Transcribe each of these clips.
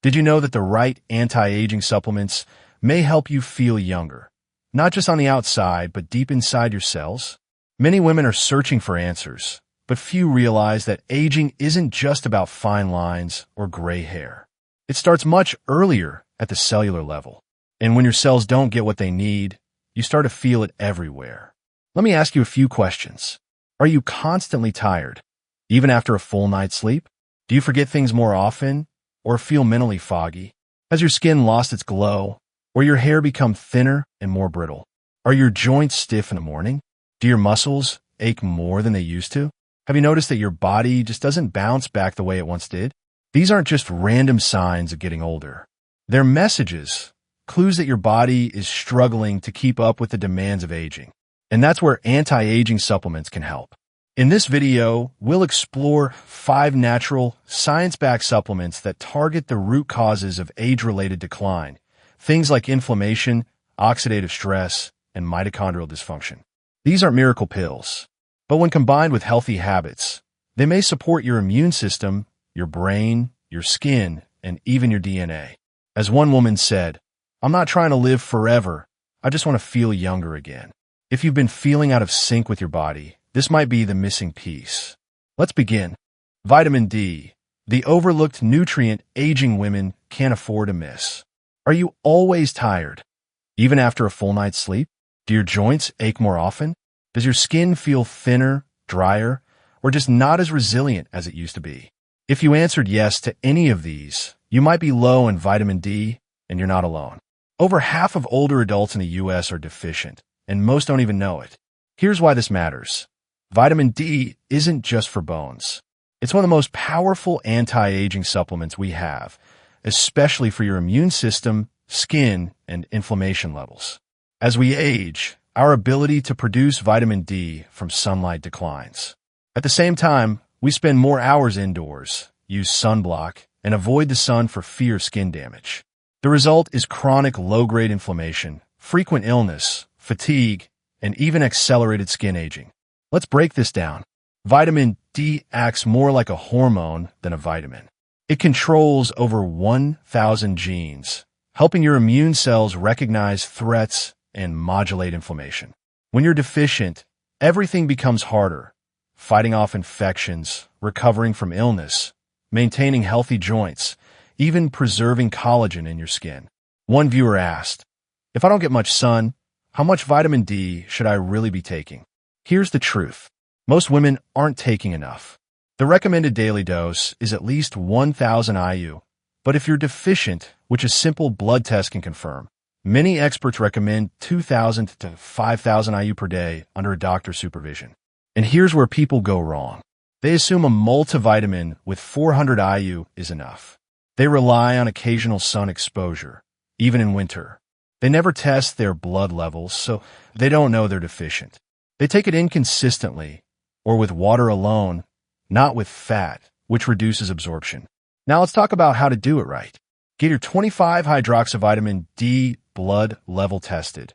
Did you know that the right anti-aging supplements may help you feel younger? Not just on the outside, but deep inside your cells? Many women are searching for answers, but few realize that aging isn't just about fine lines or gray hair. It starts much earlier at the cellular level. And when your cells don't get what they need, you start to feel it everywhere. Let me ask you a few questions. Are you constantly tired, even after a full night's sleep? Do you forget things more often or feel mentally foggy? Has your skin lost its glow or your hair become thinner and more brittle? Are your joints stiff in the morning? Do your muscles ache more than they used to? Have you noticed that your body just doesn't bounce back the way it once did? These aren't just random signs of getting older. They're messages, clues that your body is struggling to keep up with the demands of aging. And that's where anti-aging supplements can help. In this video, we'll explore 5 natural, science-backed supplements that target the root causes of age-related decline, things like inflammation, oxidative stress, and mitochondrial dysfunction. These aren't miracle pills, but when combined with healthy habits, they may support your immune system, your brain, your skin, and even your DNA. As one woman said, "I'm not trying to live forever, I just want to feel younger again." If you've been feeling out of sync with your body, this might be the missing piece. Let's begin. Vitamin D, the overlooked nutrient aging women can't afford to miss. Are you always tired, even after a full night's sleep? Do your joints ache more often? Does your skin feel thinner, drier, or just not as resilient as it used to be? If you answered yes to any of these, you might be low in vitamin D, and you're not alone. Over half of older adults in the U.S. are deficient, and most don't even know it. Here's why this matters. Vitamin D isn't just for bones. It's one of the most powerful anti-aging supplements we have, especially for your immune system, skin, and inflammation levels. As we age, our ability to produce vitamin D from sunlight declines. At the same time, we spend more hours indoors, use sunblock, and avoid the sun for fear of skin damage. The result is chronic low-grade inflammation, frequent illness, fatigue, and even accelerated skin aging. Let's break this down. Vitamin D acts more like a hormone than a vitamin. It controls over 1,000 genes, helping your immune cells recognize threats and modulate inflammation. When you're deficient, everything becomes harder. Fighting off infections, recovering from illness, maintaining healthy joints, even preserving collagen in your skin. One viewer asked, "If I don't get much sun, how much vitamin D should I really be taking?" Here's the truth. Most women aren't taking enough. The recommended daily dose is at least 1,000 IU, but if you're deficient, which a simple blood test can confirm, many experts recommend 2,000 to 5,000 IU per day under a doctor's supervision. And here's where people go wrong. They assume a multivitamin with 400 IU is enough. They rely on occasional sun exposure, even in winter. They never test their blood levels, so they don't know they're deficient. They take it inconsistently, or with water alone, not with fat, which reduces absorption. Now let's talk about how to do it right. Get your 25-hydroxyvitamin D blood level tested.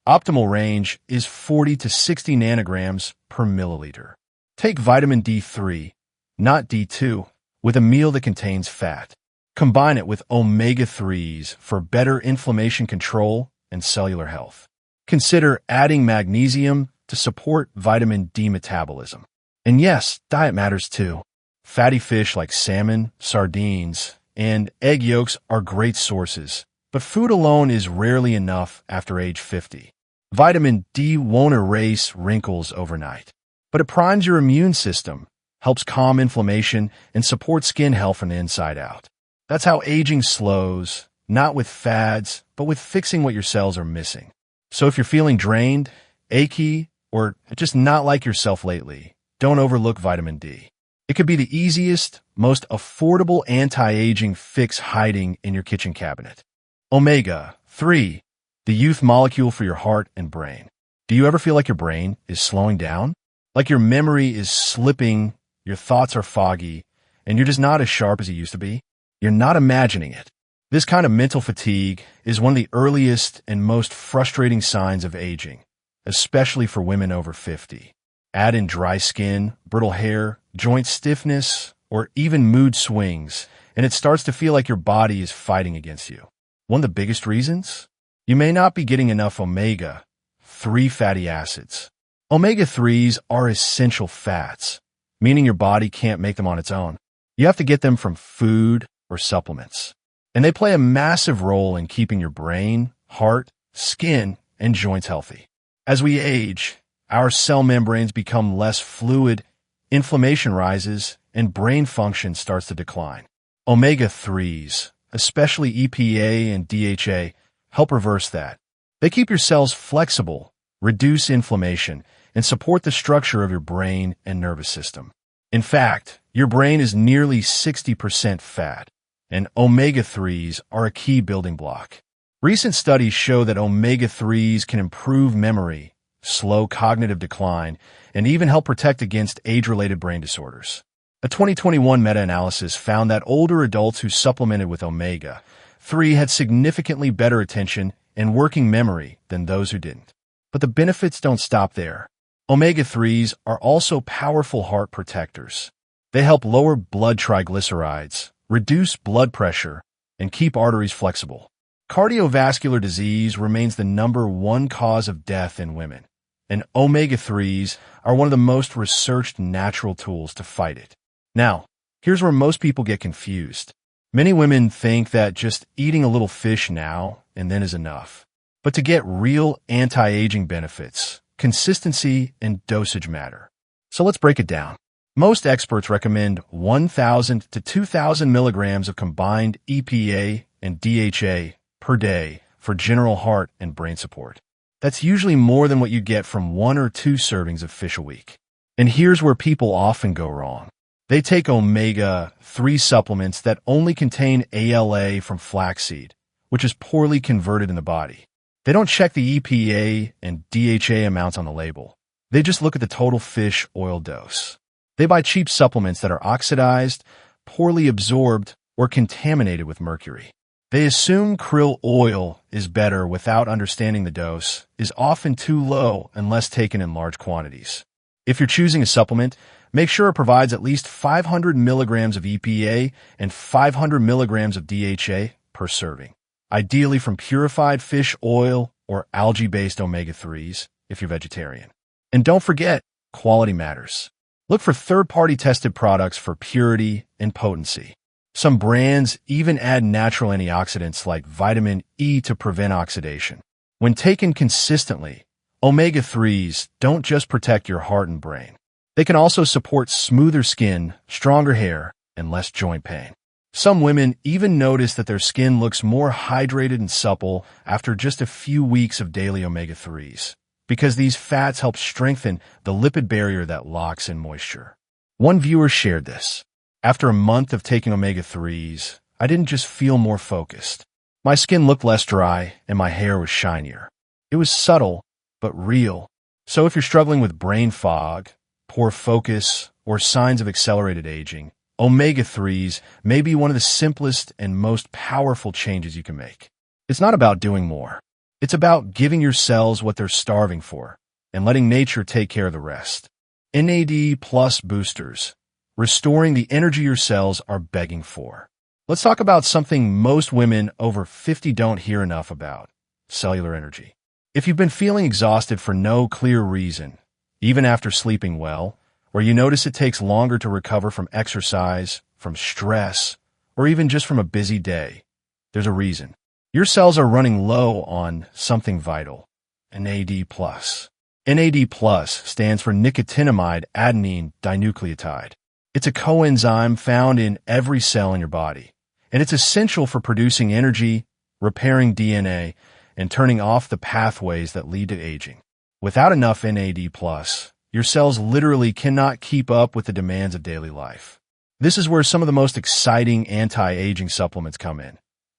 Optimal range is 40 to 60 nanograms per milliliter. Take vitamin D3, not D2, with a meal that contains fat. Combine it with omega-3s for better inflammation control and cellular health. Consider adding magnesium to support vitamin D metabolism. And yes, diet matters too. Fatty fish like salmon, sardines, and egg yolks are great sources, but food alone is rarely enough after age 50. Vitamin D won't erase wrinkles overnight, but it primes your immune system, helps calm inflammation, and supports skin health from the inside out. That's how aging slows, not with fads, but with fixing what your cells are missing. So if you're feeling drained, achy, or just not like yourself lately, don't overlook vitamin D. It could be the easiest, most affordable anti-aging fix hiding in your kitchen cabinet. Omega-3, the youth molecule for your heart and brain. Do you ever feel like your brain is slowing down? Like your memory is slipping, your thoughts are foggy, and you're just not as sharp as you used to be? You're not imagining it. This kind of mental fatigue is one of the earliest and most frustrating signs of aging, especially for women over 50. Add in dry skin, brittle hair, joint stiffness, or even mood swings, and it starts to feel like your body is fighting against you. One of the biggest reasons? You may not be getting enough omega-3 fatty acids. Omega-3s are essential fats, meaning your body can't make them on its own. You have to get them from food or supplements. And they play a massive role in keeping your brain, heart, skin, and joints healthy. As we age, our cell membranes become less fluid, inflammation rises, and brain function starts to decline. Omega-3s, especially EPA and DHA, help reverse that. They keep your cells flexible, reduce inflammation, and support the structure of your brain and nervous system. In fact, your brain is nearly 60% fat, and omega-3s are a key building block. Recent studies show that omega-3s can improve memory, slow cognitive decline, and even help protect against age-related brain disorders. A 2021 meta-analysis found that older adults who supplemented with omega-3 had significantly better attention and working memory than those who didn't. But the benefits don't stop there. Omega-3s are also powerful heart protectors. They help lower blood triglycerides, reduce blood pressure, and keep arteries flexible. Cardiovascular disease remains the #1 cause of death in women, and omega-3s are one of the most researched natural tools to fight it. Now, here's where most people get confused. Many women think that just eating a little fish now and then is enough. But to get real anti-aging benefits, consistency and dosage matter. So let's break it down. Most experts recommend 1,000 to 2,000 milligrams of combined EPA and DHA per day for general heart and brain support. That's usually more than what you get from 1 or 2 servings of fish a week. And here's where people often go wrong. They take omega-3 supplements that only contain ALA from flaxseed, which is poorly converted in the body. They don't check the EPA and DHA amounts on the label. They just look at the total fish oil dose. They buy cheap supplements that are oxidized, poorly absorbed, or contaminated with mercury. They assume krill oil is better without understanding the dose is often too low unless taken in large quantities. If you're choosing a supplement, make sure it provides at least 500 milligrams of EPA and 500 milligrams of DHA per serving, ideally from purified fish oil or algae-based omega-3s if you're vegetarian. And don't forget, quality matters. Look for third-party tested products for purity and potency. Some brands even add natural antioxidants like vitamin E to prevent oxidation. When taken consistently, omega-3s don't just protect your heart and brain. They can also support smoother skin, stronger hair, and less joint pain. Some women even notice that their skin looks more hydrated and supple after just a few weeks of daily omega-3s, because these fats help strengthen the lipid barrier that locks in moisture. One viewer shared this. After a month of taking omega-3s, I didn't just feel more focused. My skin looked less dry and my hair was shinier. It was subtle, but real. So if you're struggling with brain fog, poor focus, or signs of accelerated aging, omega-3s may be one of the simplest and most powerful changes you can make. It's not about doing more. It's about giving your cells what they're starving for and letting nature take care of the rest. NAD+ boosters, restoring the energy your cells are begging for. Let's talk about something most women over 50 don't hear enough about: cellular energy. If you've been feeling exhausted for no clear reason, even after sleeping well, or you notice it takes longer to recover from exercise, from stress, or even just from a busy day, there's a reason. Your cells are running low on something vital: NAD+. NAD+ stands for nicotinamide adenine dinucleotide. It's a coenzyme found in every cell in your body, and it's essential for producing energy, repairing DNA, and turning off the pathways that lead to aging. Without enough NAD+, your cells literally cannot keep up with the demands of daily life. This is where some of the most exciting anti-aging supplements come in.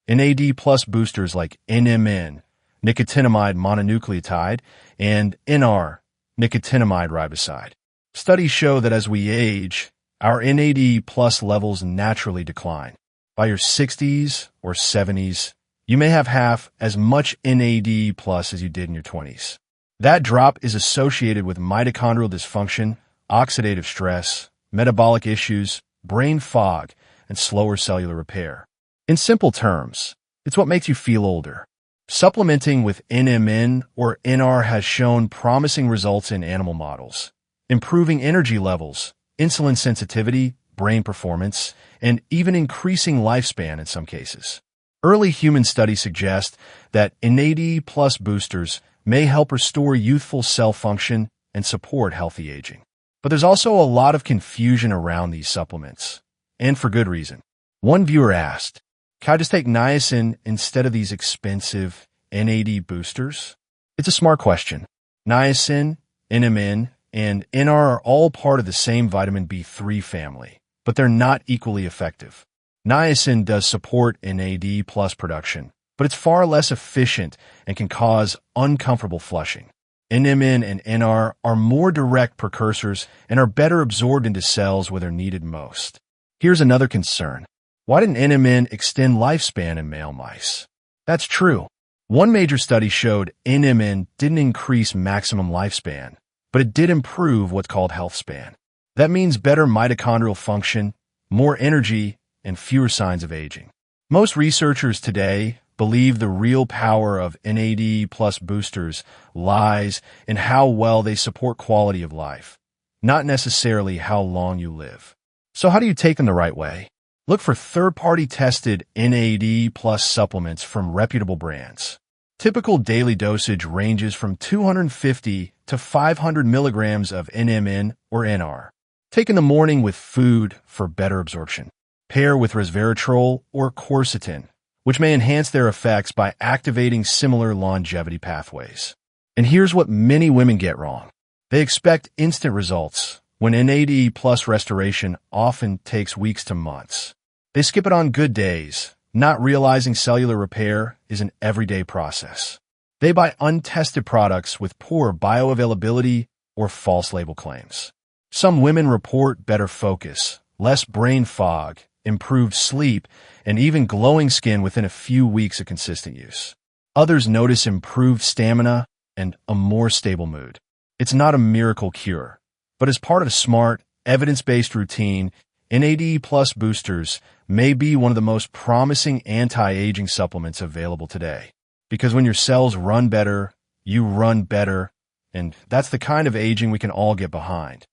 NAD+ boosters like NMN, nicotinamide mononucleotide, and NR, nicotinamide riboside. Studies show that as we age, our NAD+ levels naturally decline. By your 60s or 70s, you may have half as much NAD+ as you did in your 20s. That drop is associated with mitochondrial dysfunction, oxidative stress, metabolic issues, brain fog, and slower cellular repair. In simple terms, it's what makes you feel older. Supplementing with NMN or NR has shown promising results in animal models, improving energy levels, insulin sensitivity, brain performance, and even increasing lifespan in some cases. Early human studies suggest that NAD+ boosters may help restore youthful cell function and support healthy aging. But there's also a lot of confusion around these supplements, and for good reason. One viewer asked, "Can I just take niacin instead of these expensive NAD boosters?" It's a smart question. Niacin, NMN, and NR are all part of the same vitamin B3 family, but they're not equally effective. Niacin does support NAD+ production, but it's far less efficient and can cause uncomfortable flushing. NMN and NR are more direct precursors and are better absorbed into cells where they're needed most. Here's another concern. Why didn't NMN extend lifespan in male mice? That's true. One major study showed NMN didn't increase maximum lifespan, but it did improve what's called health span. That means better mitochondrial function, more energy, and fewer signs of aging. Most researchers today believe the real power of NAD+ boosters lies in how well they support quality of life, not necessarily how long you live. So how do you take them the right way? Look for third-party tested NAD+ supplements from reputable brands. Typical daily dosage ranges from 250 to 500 milligrams of NMN or NR. Take in the morning with food for better absorption. Pair with resveratrol or quercetin, which may enhance their effects by activating similar longevity pathways. And here's what many women get wrong. They expect instant results, when NAD+ restoration often takes weeks to months. They skip it on good days, not realizing cellular repair is an everyday process. They buy untested products with poor bioavailability or false label claims. Some women report better focus, less brain fog, improved sleep, and even glowing skin within a few weeks of consistent use. Others notice improved stamina and a more stable mood. It's not a miracle cure, but as part of a smart, evidence-based routine, NAD+ boosters may be one of the most promising anti-aging supplements available today. Because when your cells run better, you run better, and that's the kind of aging we can all get behind.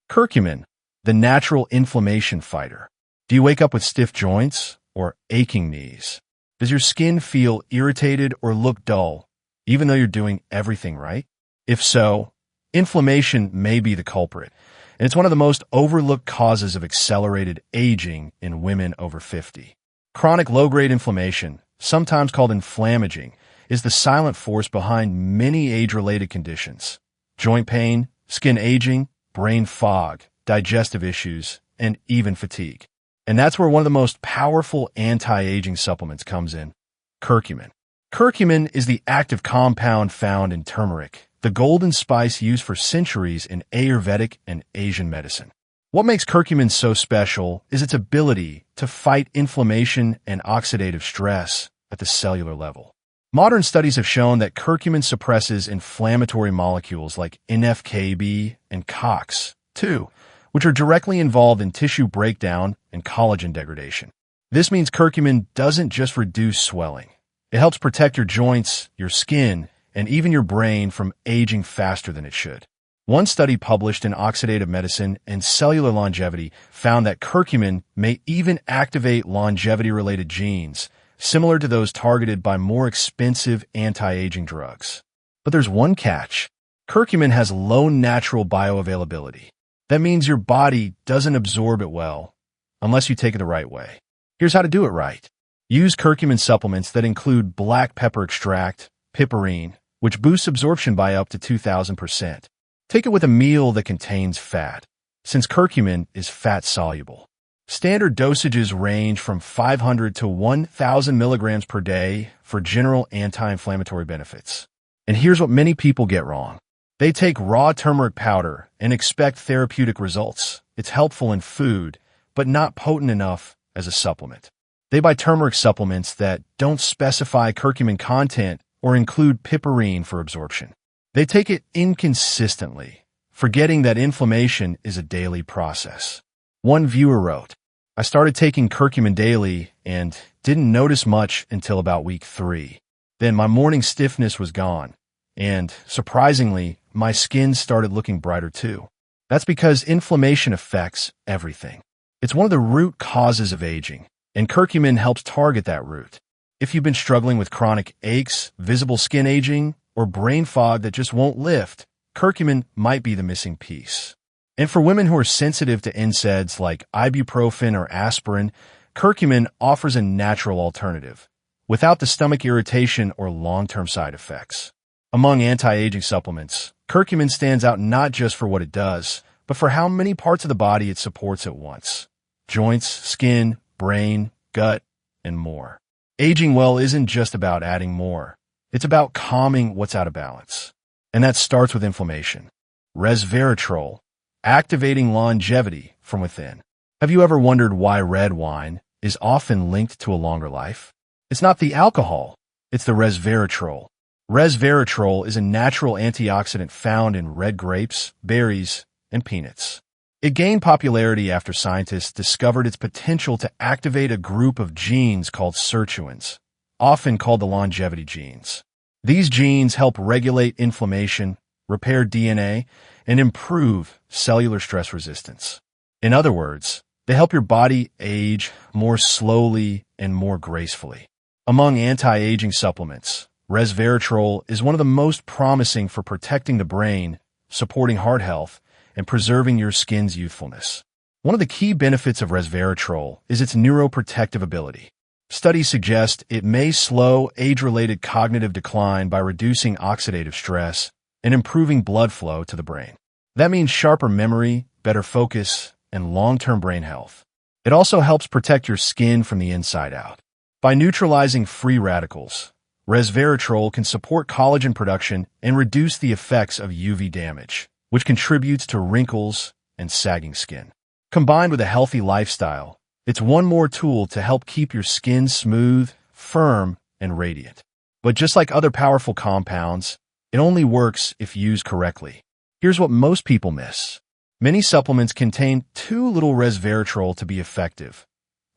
Curcumin, the natural inflammation fighter. Do you wake up with stiff joints or aching knees? Does your skin feel irritated or look dull, even though you're doing everything right? If so, inflammation may be the culprit, and it's one of the most overlooked causes of accelerated aging in women over 50. Chronic low-grade inflammation, sometimes called inflammaging, is the silent force behind many age-related conditions: joint pain, skin aging, brain fog, digestive issues, and even fatigue. And that's where one of the most powerful anti-aging supplements comes in: curcumin. Curcumin is the active compound found in turmeric, the golden spice used for centuries in Ayurvedic and Asian medicine. What makes curcumin so special is its ability to fight inflammation and oxidative stress at the cellular level. Modern studies have shown that curcumin suppresses inflammatory molecules like NF-κB and COX-2, which are directly involved in tissue breakdown and collagen degradation. This means curcumin doesn't just reduce swelling. It helps protect your joints, your skin, and even your brain from aging faster than it should. One study published in Oxidative Medicine and Cellular Longevity found that curcumin may even activate longevity-related genes, similar to those targeted by more expensive anti-aging drugs. But there's one catch. Curcumin has low natural bioavailability. That means your body doesn't absorb it well, unless you take it the right way. Here's how to do it right. Use curcumin supplements that include black pepper extract, piperine, which boosts absorption by up to 2,000%. Take it with a meal that contains fat, since curcumin is fat-soluble. Standard dosages range from 500 to 1,000 milligrams per day for general anti-inflammatory benefits. And here's what many people get wrong. They take raw turmeric powder and expect therapeutic results. It's helpful in food, but not potent enough as a supplement. They buy turmeric supplements that don't specify curcumin content or include piperine for absorption. They take it inconsistently, forgetting that inflammation is a daily process. One viewer wrote, I started taking curcumin daily and didn't notice much until about week 3. Then my morning stiffness was gone, and surprisingly, my skin started looking brighter too. That's because inflammation affects everything. It's one of the root causes of aging, and curcumin helps target that root. If you've been struggling with chronic aches, visible skin aging, or brain fog that just won't lift, curcumin might be the missing piece. And for women who are sensitive to NSAIDs like ibuprofen or aspirin, curcumin offers a natural alternative, without the stomach irritation or long-term side effects. Among anti-aging supplements, curcumin stands out not just for what it does, but for how many parts of the body it supports at once. Joints, skin, brain, gut, and more. Aging well isn't just about adding more. It's about calming what's out of balance. And that starts with inflammation. Resveratrol, activating longevity from within. Have you ever wondered why red wine is often linked to a longer life? It's not the alcohol, it's the resveratrol. Resveratrol is a natural antioxidant found in red grapes, berries, and peanuts. It gained popularity after scientists discovered its potential to activate a group of genes called sirtuins, often called the longevity genes. These genes help regulate inflammation, repair DNA, and improve cellular stress resistance. In other words, they help your body age more slowly and more gracefully. Among anti-aging supplements, resveratrol is one of the most promising for protecting the brain, supporting heart health, and preserving your skin's youthfulness. One of the key benefits of resveratrol is its neuroprotective ability. Studies suggest it may slow age-related cognitive decline by reducing oxidative stress and improving blood flow to the brain. That means sharper memory, better focus, and long-term brain health. It also helps protect your skin from the inside out. By neutralizing free radicals, resveratrol can support collagen production and reduce the effects of UV damage, which contributes to wrinkles and sagging skin. Combined with a healthy lifestyle, it's one more tool to help keep your skin smooth, firm, and radiant. But just like other powerful compounds, it only works if used correctly. Here's what most people miss. Many supplements contain too little resveratrol to be effective.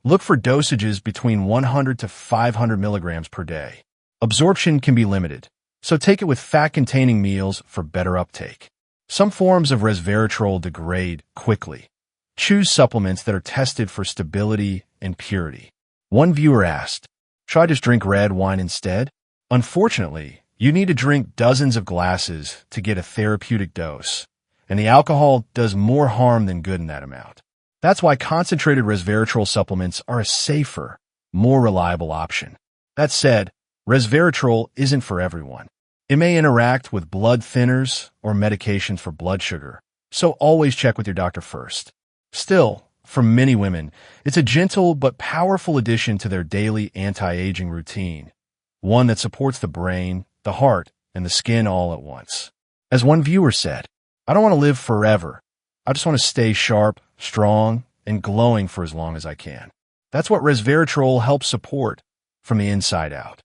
Look for dosages between 100 to 500 milligrams per day. Absorption can be limited, so take it with fat-containing meals for better uptake. Some forms of resveratrol degrade quickly. Choose supplements that are tested for stability and purity. One viewer asked, "Should I just drink red wine instead?" Unfortunately, you need to drink dozens of glasses to get a therapeutic dose, and the alcohol does more harm than good in that amount. That's why concentrated resveratrol supplements are a safer, more reliable option. That said, resveratrol isn't for everyone. It may interact with blood thinners or medications for blood sugar, so always check with your doctor first. Still, for many women, it's a gentle but powerful addition to their daily anti-aging routine, one that supports the brain, the heart, and the skin all at once. As one viewer said, "I don't want to live forever. I just want to stay sharp, strong, and glowing for as long as I can." That's what resveratrol helps support from the inside out.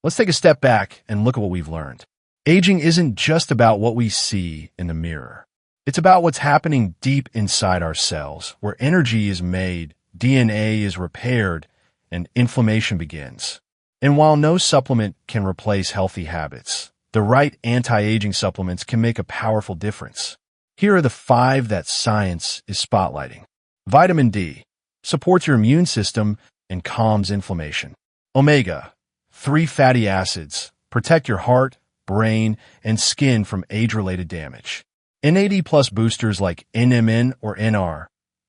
Let's take a step back and look at what we've learned. Aging isn't just about what we see in the mirror. It's about what's happening deep inside our cells, where energy is made, DNA is repaired, and inflammation begins. And while no supplement can replace healthy habits, the right anti-aging supplements can make a powerful difference. Here are the 5 that science is spotlighting. Vitamin D supports your immune system and calms inflammation. Omega-3 fatty acids protect your heart, brain, and skin from age-related damage. NAD+ boosters like NMN or NR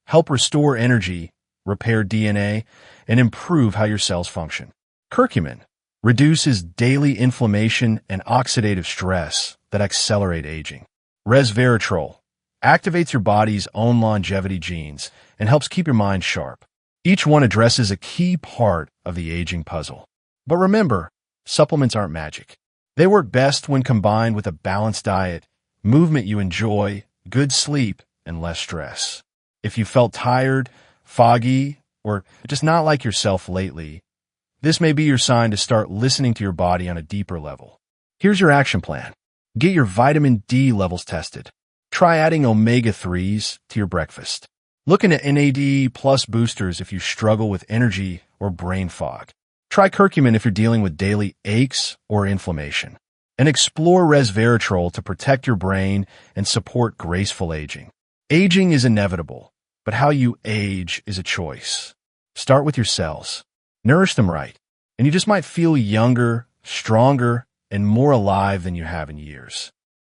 help restore energy, repair DNA, and improve how your cells function. Curcumin reduces daily inflammation and oxidative stress that accelerate aging. Resveratrol activates your body's own longevity genes and helps keep your mind sharp. Each one addresses a key part of the aging puzzle. But remember, supplements aren't magic. They work best when combined with a balanced diet, movement you enjoy, good sleep, and less stress. If you felt tired, foggy, or just not like yourself lately, this may be your sign to start listening to your body on a deeper level. Here's your action plan. Get your vitamin D levels tested. Try adding omega-3s to your breakfast. Look into NAD plus boosters if you struggle with energy or brain fog. Try curcumin if you're dealing with daily aches or inflammation. And explore resveratrol to protect your brain and support graceful aging. Aging is inevitable, but how you age is a choice. Start with your cells. Nourish them right, and you just might feel younger, stronger, and more alive than you have in years.